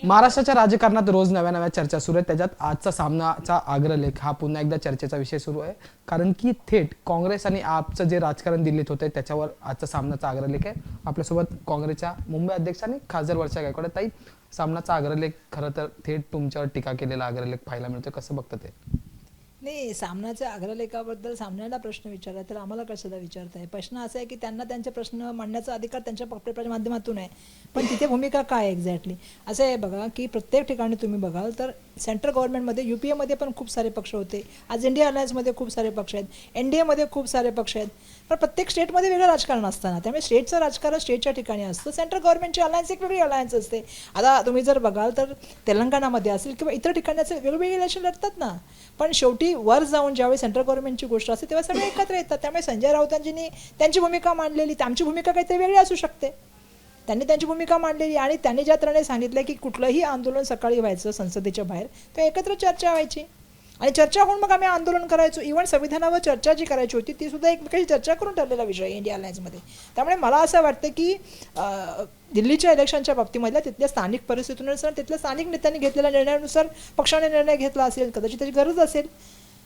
महाराष्ट्राच्या राजकारणात रोज नव्या नव्या चर्चा सुरू आहेत. त्याच्यात आजचा सामनाचा अग्रलेख हा पुन्हा एकदा चर्चेचा विषय सुरू आहे, कारण की थेट काँग्रेस आणि आपचं जे राजकारण दिल्लीत होते त्याच्यावर आजचा सामनाचा अग्रलेख आहे. आपल्यासोबत काँग्रेसच्या मुंबई अध्यक्ष आणि खासदार वर्षा गायकवाड ताई, सामनाचा अग्रलेख खरं तर थेट तुमच्यावर टीका केलेला अग्रलेख पाहायला मिळतो, कसं बघतं ते? नाही, सामनाच्या अग्रलेखाबद्दल सामन्याला प्रश्न विचारला तर आम्हाला कशाला विचारताय? प्रश्न असा आहे की त्यांना त्यांचे प्रश्न मांडण्याचा अधिकार त्यांच्या पक्षाच्या माध्यमातून आहे, पण तिथे भूमिका काय एक्झॅक्टली असं आहे बघा की प्रत्येक ठिकाणी तुम्ही बघाल तर सेंट्रल गव्हर्नमेंटमध्ये UPAमध्ये पण खूप सारे पक्ष होते, आज इंडिया अलायन्समध्ये खूप सारे पक्ष आहेत, NDAमध्ये खूप सारे पक्ष आहेत, पण प्रत्येक स्टेटमध्ये वेगळं राजकारण असताना त्यामुळे स्टेटचं राजकारण स्टेटच्या ठिकाणी असतं, सेंट्रल गव्हर्नमेंटची अलायन्स एक वेगळी अलायन्स असते. आता तुम्ही जर बघाल तर तेलंगणामध्ये असेल किंवा इतर ठिकाणी असेल वेगवेगळे इलेक्शन लढतात ना, पण शेवटी वर जाऊन ज्यावेळी सेंट्रल गव्हर्नमेंटची गोष्ट असते तेव्हा सगळे एकत्र येतात. त्यामुळे संजय राऊतांनी त्यांची भूमिका मांडलेली, आमची भूमिका काहीतरी वेगळी असू शकते. त्यांनी त्यांची भूमिका मांडलेली आणि त्यांनी ज्या तऱ्हेने सांगितलं की कुठलंही आंदोलन सकाळी व्हायचं संसदेच्या बाहेर तर एकत्र चर्चा व्हायची आणि चर्चा होऊन मग आम्ही आंदोलन करायचो. इव्हन संविधानावर चर्चा जी करायची होती ती सुद्धा एकमेकांशी चर्चा करून ठरलेला विषय इंडिया अलायन्समध्ये. त्यामुळे मला असं वाटतं की दिल्लीच्या इलेक्शनच्या बाबतीमधल्या तिथल्या स्थानिक परिस्थितीनुसार तिथल्या स्थानिक नेत्यांनी घेतलेल्या निर्णयानुसार पक्षाने निर्णय घेतला असेल, कदाचित त्याची गरज असेल,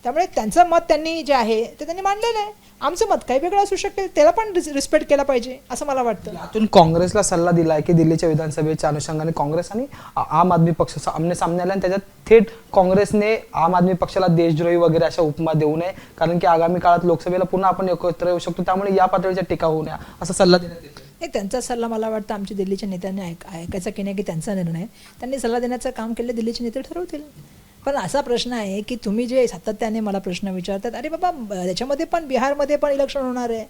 त्यामुळे त्यांचं मत त्यांनी जे आहे ते त्यांनी मांडलेलं आहे. आमचं मत काही वेगळं असू शकेल, त्याला पण रिस्पेक्ट केला पाहिजे असं मला वाटतं. यातून काँग्रेसला सल्ला दिला आहे की दिल्लीच्या विधानसभेच्या अनुषंगाने काँग्रेस आणि आम आदमी पक्ष आमने सामने आले आणि त्याच्यात थेट काँग्रेसने आम आदमी पक्षाला देशद्रोही वगैरे अशा उपमा देऊ नये, कारण की आगामी काळात लोकसभेला पुन्हा आपण एकत्र येऊ शकतो, त्यामुळे या पातळीच्या टीका होऊ नये असा सल्ला देण्यात येतो. नाही, त्यांचा सल्ला मला वाटतं आमच्या दिल्लीच्या नेत्यांनी ऐकायचा की नाही की त्यांचा निर्णय त्यांनी सल्ला देण्याचं काम केलं, दिल्लीचे नेते ठरवतील. पण असा प्रश्न आहे की तुम्ही जे सातत्याने मला प्रश्न विचारतात, अरे बाबा त्याच्यामध्ये पण बिहारमध्ये पण इलेक्शन होणार आहे,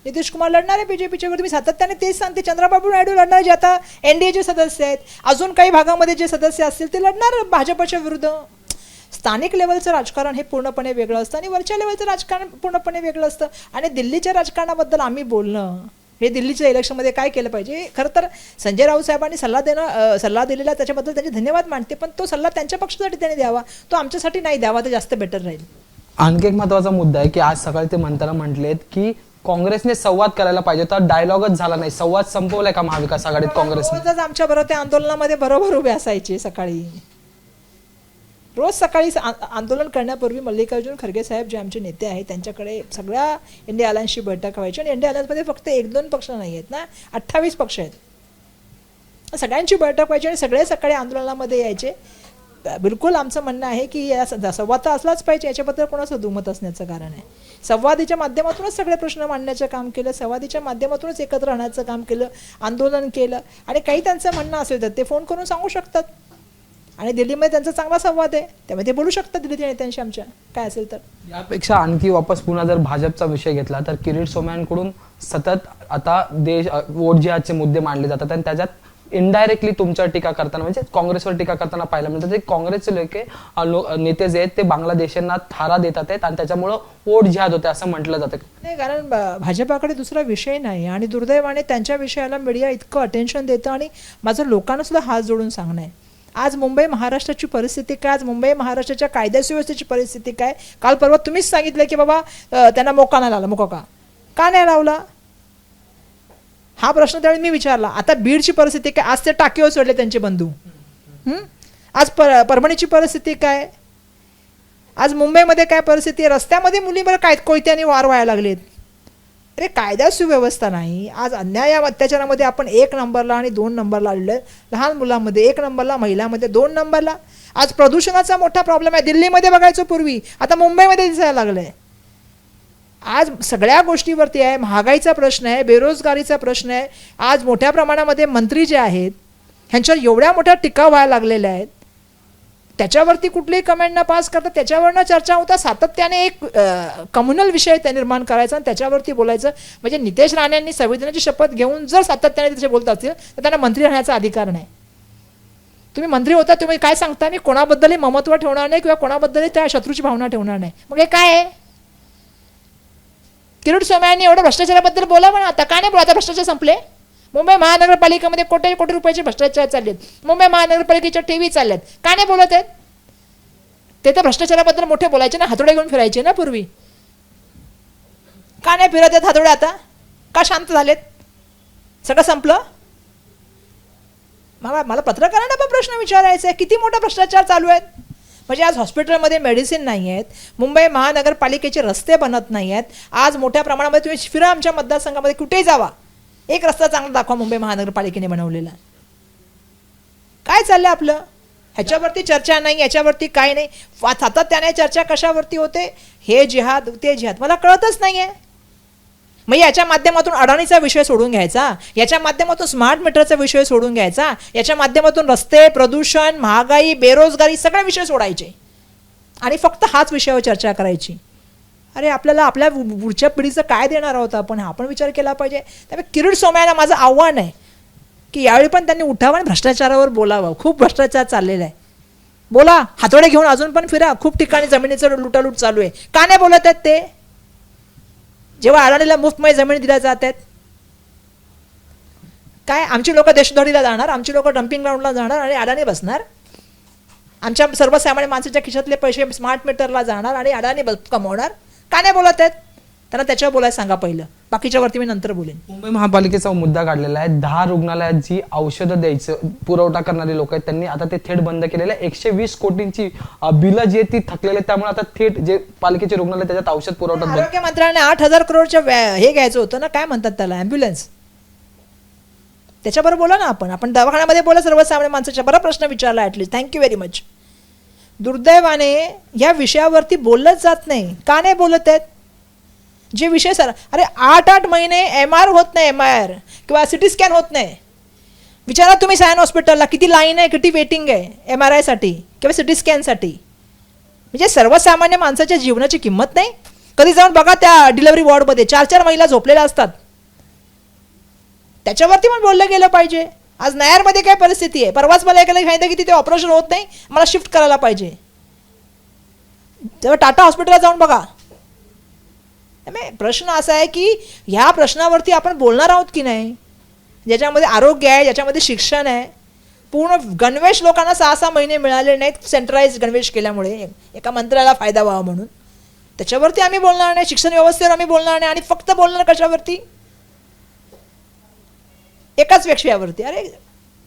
नितीश कुमार लढणार आहे BJPच्या विरुद्ध, मी सातत्याने तेच सांगते. चंद्राबाबू नायडू लढणार जे आता NDAचे सदस्य आहेत, अजून काही भागामध्ये जे सदस्य असतील ते लढणार भाजपच्या विरुद्ध. स्थानिक लेवलचं राजकारण हे पूर्णपणे वेगळं असतं आणि वरच्या लेवलचं राजकारण पूर्णपणे वेगळं असतं. आणि दिल्लीच्या राजकारणाबद्दल आम्ही बोलणं हे दिल्लीच्या इलेक्शनमध्ये काय केलं पाहिजे, खरं तर संजय राऊत साहेबांनी सल्ला दिलेला त्याच्याबद्दल त्यांचे धन्यवाद मानते, पण तो सल्ला त्यांच्या पक्षासाठी त्यांनी द्यावा, तो आमच्यासाठी नाही द्यावा, तर जास्त बेटर राहील. आणखी एक महत्वाचा मुद्दा आहे की आज सकाळी ते म्हणताना म्हटलेत की काँग्रेसने संवाद करायला पाहिजे, तर डायलॉगच झाला नाही. संवाद संपवलाय का महाविकास आघाडीत काँग्रेसने? रोजच आमच्या बरोबर त्या आंदोलनामध्ये बरोबर उभे असायचे सकाळी. रोज सकाळी आंदोलन करण्यापूर्वी मल्लिकार्जुन खरगे साहेब जे आमचे नेते आहेत त्यांच्याकडे सगळ्या इंडिया अलायन्सची बैठक व्हायची आणि इंडिया अलायन्समध्ये फक्त 1-2 पक्ष नाही आहेत ना, 28 पक्ष आहेत. सगळ्यांची बैठक व्हायची आणि सगळे सकाळी आंदोलनामध्ये यायचे. बिलकुल आमचं म्हणणं आहे की या संवाद तर असलाच पाहिजे, याच्याबद्दल कोणाचं दुमत असण्याचं कारण आहे. संवादाच्या माध्यमातूनच सगळे प्रश्न मांडण्याचं काम केलं, संवादाच्या माध्यमातूनच एकत्र राहण्याचं काम केलं, आंदोलन केलं. आणि काही त्यांचं म्हणणं असेल तर ते फोन करून सांगू शकतात आणि दिल्लीमध्ये त्यांचा चांगला संवाद आहे, त्यामुळे ते बोलू शकतात दिल्लीच्या नेत्यांशी आमच्या काय असेल तर. यापेक्षा आणखी वापस पुन्हा जर भाजपचा विषय घेतला तर किरीट सोमय्यांकडून सतत आता वोट जिहादचे मुद्दे मांडले जातात आणि त्याच्यात इनडायरेक्टली तुमच्यावर टीका करताना म्हणजे काँग्रेसवर टीका करताना पाहायला मिळतं. ते काँग्रेसचे नेते जे आहेत ते बांगलादेशांना थारा देतात आहेत आणि त्याच्यामुळं वोट जिहाद होते असं म्हटलं जातं. नाही, कारण भाजपाकडे दुसरा विषय नाही आणि दुर्दैवाने त्यांच्या विषयाला मीडिया इतकं अटेन्शन देतं. आणि माझं लोकांना सुद्धा हात जोडून सांगणं आहे, आज मुंबई महाराष्ट्राची परिस्थिती काय, आज मुंबई महाराष्ट्राच्या कायदा सुव्यवस्थेची परिस्थिती काय. काल परवा तुम्हीच सांगितलं की बाबा त्यांना मोका नाही लावला, मोका का नाही लावला हा प्रश्न त्यावेळी मी विचारला. आता बीडची परिस्थिती काय, आज ते टाकीवर चढले त्यांचे बंधू. आज परभणीची परिस्थिती काय, आज मुंबईमध्ये काय परिस्थिती आहे, रस्त्यामध्ये मुलींवर काय कोयत्याने वार व्हायला लागलेत. अरे कायदा सुव्यवस्था नाही. आज अन्याय अत्याचारामध्ये आपण 1 नंबरला आणि 2 नंबरला आलेलं, लहान मुलांमध्ये 1 नंबरला, महिलांमध्ये 2 नंबरला. आज प्रदूषणाचा मोठा प्रॉब्लेम आहे, दिल्लीमध्ये बघायचो पूर्वी, आता मुंबईमध्ये दिसायला लागलंय. आज सगळ्या गोष्टीवरती आहे, महागाईचा प्रश्न आहे, बेरोजगारीचा प्रश्न आहे. आज मोठ्या प्रमाणामध्ये मंत्री जे आहेत ह्यांच्यावर एवढ्या मोठ्या टीका व्हायला लागलेल्या आहेत, त्याच्यावरती कुठलीही कमेंट न पास करता त्याच्यावरनं चर्चा होता. सातत्याने एक कम्युनल विषय त्या निर्माण करायचा आणि त्याच्यावरती बोलायचं. म्हणजे नितेश राणेंनी संविधानाची शपथ घेऊन जर सातत्याने त्याचे बोलत असतील तर त्यांना मंत्री राहण्याचा अधिकार नाही. तुम्ही मंत्री होता, तुम्ही काय सांगता, मी कोणाबद्दलही ममत्व ठेवणार नाही किंवा कोणाबद्दलही त्या शत्रूची भावना ठेवणार नाही. मग हे काय आहे? किरीट सोमय्यांनी एवढं भ्रष्टाचाराबद्दल बोलावं ना, आता का नाही बोला? आता भ्रष्टाचार संपले. मुंबई महानगरपालिकेमध्ये कोटी कोटी रुपयाचे भ्रष्टाचार चाललेत, मुंबई महानगरपालिकेच्या टीव्ही चालल्यात, का नाही बोलत आहेत? ते तर भ्रष्टाचाराबद्दल मोठे बोलायचे ना, हातोडे घेऊन फिरायचे ना पूर्वी. का नाही फिरत आहेत हातोडे आता? का शांत झालेत? सगळं संपलं? मला पत्रकारांना पण प्रश्न विचारायचा आहे, किती मोठा भ्रष्टाचार चालू आहेत. म्हणजे आज हॉस्पिटलमध्ये मेडिसिन नाही आहेत, मुंबई महानगरपालिकेचे रस्ते बनत नाही आहेत. आज मोठ्या प्रमाणामध्ये तुम्ही फिरा आमच्या मतदारसंघामध्ये, कुठेही जावा, एक रस्ता चांगला दाखवा मुंबई महानगरपालिकेने बनवलेला. काय चाललंय आपलं? ह्याच्यावरती चर्चा नाही, याच्यावरती काय नाही. सातत्याने चर्चा कशावरती होते? हे जिहाद ते जिहाद, मला कळतच नाही आहे. मग याच्या माध्यमातून अडाणीचा विषय सोडून घ्यायचा, याच्या माध्यमातून स्मार्ट मीटरचा विषय सोडून घ्यायचा, याच्या माध्यमातून रस्ते, प्रदूषण, महागाई, बेरोजगारी सगळे विषय सोडायचे आणि फक्त हाच विषयावर चर्चा करायची. अरे आपल्याला आपल्या पुढच्या पिढीचं काय देणार आहोत आपण, हा पण विचार केला पाहिजे. त्यामुळे किरीट सोमय्यांना माझं आव्हान आहे की यावेळी पण त्यांनी उठावं आणि भ्रष्टाचारावर बोलावं. खूप भ्रष्टाचार चाललेला आहे. बोला, हातोडे घेऊन अजून पण फिरा. खूप ठिकाणी जमिनीचं लुटालूट चालू आहे. का नाही बोलत आहेत ते? जेव्हा अडाणीला मुफ्तमध्ये जमीन दिल्या जात आहेत, काय आमची लोक देशोधडीला जाणार, आमची लोक डम्पिंग ग्राउंडला जाणार आणि अडाणी बसणार? आमच्या सर्वसामान्य माणसाच्या खिशातले पैसे स्मार्ट मीटरला जाणार आणि अडाणी कमवणार? का नाही बोलत आहेत? त्यांना त्याच्यावर बोलायला सांगा पहिलं, बाकीच्यावरती मी नंतर बोलेन. मुंबई महापालिकेचा मुद्दा काढलेला आहे. 10 रुग्णालयात जी औषधं द्यायचं पुरवठा करणारे लोक आहेत त्यांनी आता ते थेट बंद केलेलं आहे. 120 कोटींची बिलं जी आहेत ती थकलेली आहेत. त्यामुळे आता थेट जे पालिकेचे रुग्णालय त्याच्यात औषध पुरवठा आरोग्य मंत्र्याने 8,000 करोडचं हे घ्यायचं होतं ना, काय म्हणतात त्याला, ॲम्ब्युलन्स. त्याच्याबरोबर बोला ना आपण दवाखान्यामध्ये बोला सर्वसामान्य माणसाच्या. बरा प्रश्न विचारला ॲटलिस्ट, थँक्यू व्हेरी मच. दुर्दैवाने या विषयावरती बोललंच जात नाही. का नाही बोलत आहेत? जे विषय अरे 8 महिने MR होत नाही, MR किंवा CT स्कॅन होत नाही. विचारा तुम्ही सायन हॉस्पिटलला किती लाईन आहे, किती वेटिंग आहे MRI साठी किंवा CT स्कॅनसाठी. म्हणजे सर्वसामान्य माणसाच्या जीवनाची किंमत नाही. कधी जाऊन बघा त्या डिलिव्हरी वॉर्डमध्ये 4-4 महिला झोपलेल्या असतात. त्याच्यावरती पण बोललं गेलं पाहिजे. आज नायरमध्ये काय परिस्थिती आहे? परवाच मला एकाला सांगितलं की तिथे ऑपरेशन होत नाही, मला शिफ्ट करायला पाहिजे. तेव्हा टाटा हॉस्पिटलला जाऊन बघा. त्यामुळे प्रश्न असा आहे की ह्या प्रश्नावरती आपण बोलणार आहोत की नाही, ज्याच्यामध्ये आरोग्य आहे, ज्याच्यामध्ये शिक्षण आहे. पूर्ण गणवेश लोकांना 6-6 महिने मिळाले नाहीत सेंट्रलाइज गणवेश केल्यामुळे, एका मंत्र्याला फायदा व्हावा म्हणून. त्याच्यावरती आम्ही बोलणार नाही, शिक्षण व्यवस्थेवर आम्ही बोलणार नाही. आणि फक्त बोलणार कशावरती? एकाच विषयावरती. अरे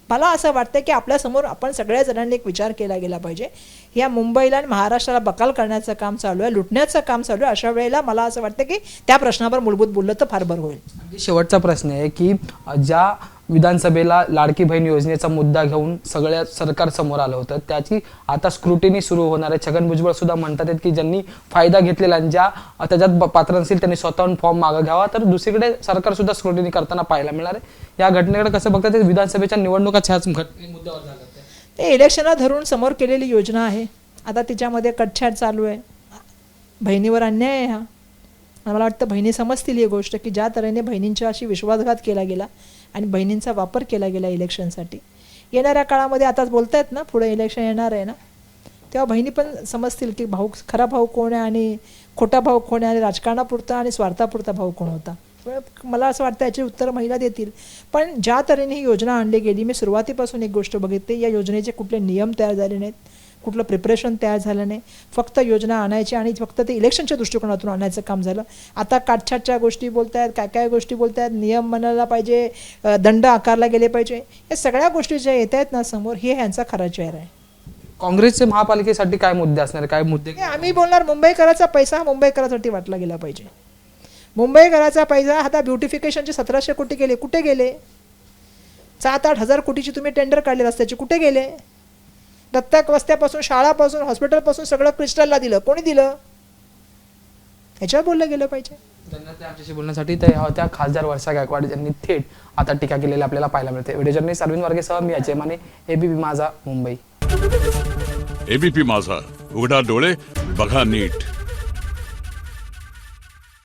मला असं वाटतं की आपल्यासमोर आपण सगळ्या जणांनी एक विचार केला गेला पाहिजे. या मुंबईला आणि महाराष्ट्राला बकाल करण्याचं काम चालू आहे, लुटण्याचं काम चालू आहे. अशा वेळेला मला असं वाटतं की त्या प्रश्नावर मूलभूत बोललं तर फार बरं होईल. शेवटचा प्रश्न आहे की ज्या विधानसभेला लाडकी बहीण योजनेचा मुद्दा घेऊन सगळ्या सरकार समोर आलं होतं, त्याची आता स्क्रुटिनी सुरू होणार आहे. छगन भुजबळ सुद्धा म्हणतात की ज्यांनी फायदा घेतलेला आणि ज्या त्याच्यात पात्र नसतील त्यांनी स्वतःहून फॉर्म मागं घ्यावा. तर दुसरीकडे सरकार सुद्धा स्क्रुटिनी करताना पाहायला मिळणार आहे. या घटनेकडे कसं बघतात? ते विधानसभेच्या निवडणुकाच ह्याच मुद्द्यावर झालं. ते इलेक्शनला धरून समोर केलेली योजना आहे. आता तिच्यामध्ये कटछाट चालू आहे. बहिणीवर अन्याय आहे हा. मला वाटतं बहिणी समजतील ही गोष्ट की ज्या तऱ्हेने बहिणींच्या अशी विश्वासघात केला गेला आणि बहिणींचा वापर केला गेला इलेक्शनसाठी. येणाऱ्या काळामध्ये आताच बोलतायत ना, पुढे इलेक्शन येणार आहे ना, तेव्हा बहिणी पण समजतील की भाऊ, खरा भाऊ कोण आहे आणि खोटा भाऊ कोण आहे, आणि राजकारणापुरता आणि स्वार्थापुरता भाऊ कोण होता. मला असं वाटतं याची उत्तर महिला देतील. पण ज्या तऱ्हेने ही योजना आणली गेली, मी सुरुवातीपासून एक गोष्ट बघितली, या योजनेचे कुठले नियम तयार झाले नाहीत, कुठलं प्रिपरेशन तयार झालं नाही. फक्त योजना आणायची आणि फक्त ते इलेक्शनच्या दृष्टिकोनातून आणायचं काम झालं. आता काटछाटच्या गोष्टी बोलत आहेत, काय काय गोष्टी बोलत आहेत, नियम बनायला पाहिजे, दंड आकारला गेले पाहिजे. या सगळ्या गोष्टी ज्या येत आहेत ना समोर, हे ह्यांचा खरा चेहरा आहे. काँग्रेसचे महापालिकेसाठी काय मुद्दे असणार? काय मुद्दे आम्ही बोलणार? मुंबईकराचा पैसा मुंबईकरासाठी वाटला गेला पाहिजे. मुंबईकराचा पैसा आता ब्युटिफिकेशनचे 1700 कोटी गेले, कुठे गेले? 7-8 हजार कोटीची तुम्ही टेंडर काढले रस्त्याचे, कुठे गेले? दत्तक वस्त्यापासून, शाळापासून, हॉस्पिटलपासून सगळं क्रिस्टलला दिलं, कोणी दिलं? ह्याच्यावर बोललं गेलं पाहिजे. धन्यवाद आमच्याशी बोलण्यासाठी. त्या होत्या खासदार वर्षा गायकवाड, ज्यांनी थेट आता टीका केलेली आपल्याला पाहायला मिळते. व्हिडिओ जर्नलिस्ट अरविंद वर्गेसह मी अजय माने, एबीपी माझा, मुंबई. एबीपी माझा, उघडा डोळे बघा नीट.